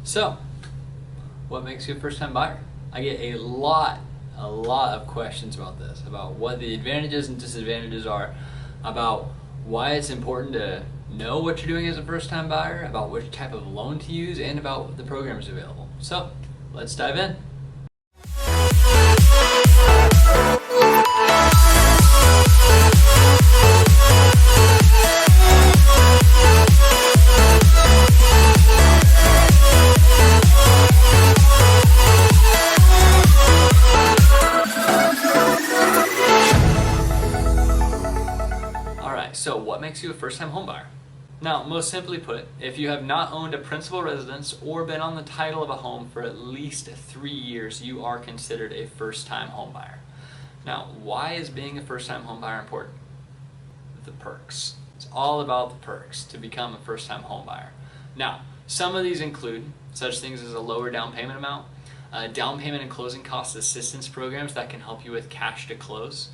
So, what makes you a first-time buyer? I get a lot of questions about this, about what the advantages and disadvantages are, about why it's important to know what you're doing as a first-time buyer, about which type of loan to use, and about the programs available. So, let's dive in. So what makes you a first-time homebuyer? Now, most simply put, if you have not owned a principal residence or been on the title of a home for at least 3 years, you are considered a first-time homebuyer. Now, why is being a first-time homebuyer important? The perks. It's all about the perks to become a first-time homebuyer. Now, some of these include such things as a lower down payment amount, down payment and closing cost assistance programs that can help you with cash to close.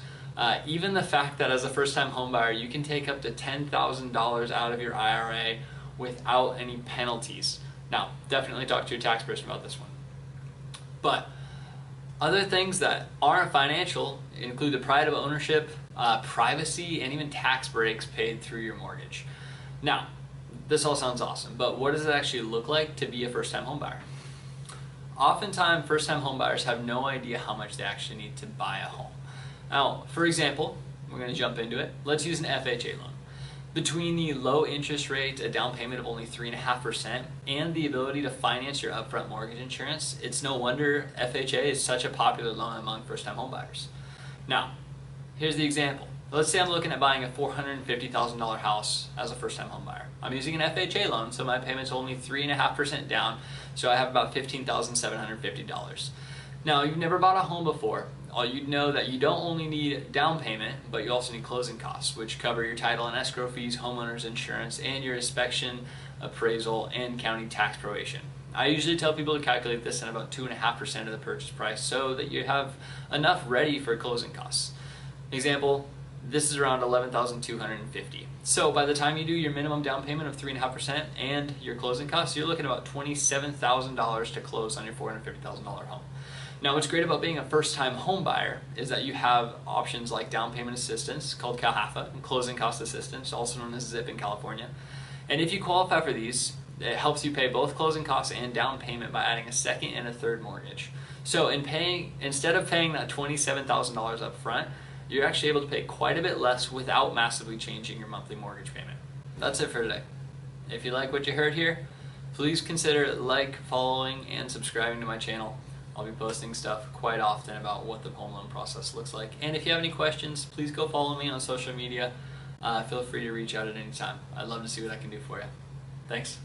Even the fact that as a first-time homebuyer, you can take up to $10,000 out of your IRA without any penalties. Now, definitely talk to your tax person about this one. But other things that aren't financial include the pride of ownership, privacy, and even tax breaks paid through your mortgage. Now, this all sounds awesome, but what does it actually look like to be a first-time homebuyer? Oftentimes, first-time homebuyers have no idea how much they actually need to buy a home. Now, for example, we're going to jump into it. Let's use an FHA loan. Between the low interest rate, a down payment of only 3.5%, and the ability to finance your upfront mortgage insurance, it's no wonder FHA is such a popular loan among first-time homebuyers. Now, here's the example. Let's say I'm looking at buying a $450,000 house as a first-time homebuyer. I'm using an FHA loan, so my payment's only 3.5% down, so I have about $15,750. Now, you've never bought a home before. You'd know that you don't only need down payment, but you also need closing costs, which cover your title and escrow fees, homeowner's insurance, and your inspection, appraisal, and county tax probation. I usually tell people to calculate this at about 2.5% of the purchase price so that you have enough ready for closing costs. Example, this is around $11,250. So by the time you do your minimum down payment of 3.5% and your closing costs, you're looking at about $27,000 to close on your $450,000 home. Now, what's great about being a first-time home buyer is that you have options like down payment assistance, called HFA, and closing cost assistance, also known as ZIP in California. And if you qualify for these, it helps you pay both closing costs and down payment by adding a second and a third mortgage. So instead of paying that $27,000 up front, you're actually able to pay quite a bit less without massively changing your monthly mortgage payment. That's it for today. If you like what you heard here, please consider following, and subscribing to my channel. I'll be posting stuff quite often about what the home loan process looks like. And if you have any questions, please go follow me on social media. Feel free to reach out at any time. I'd love to see what I can do for you. Thanks.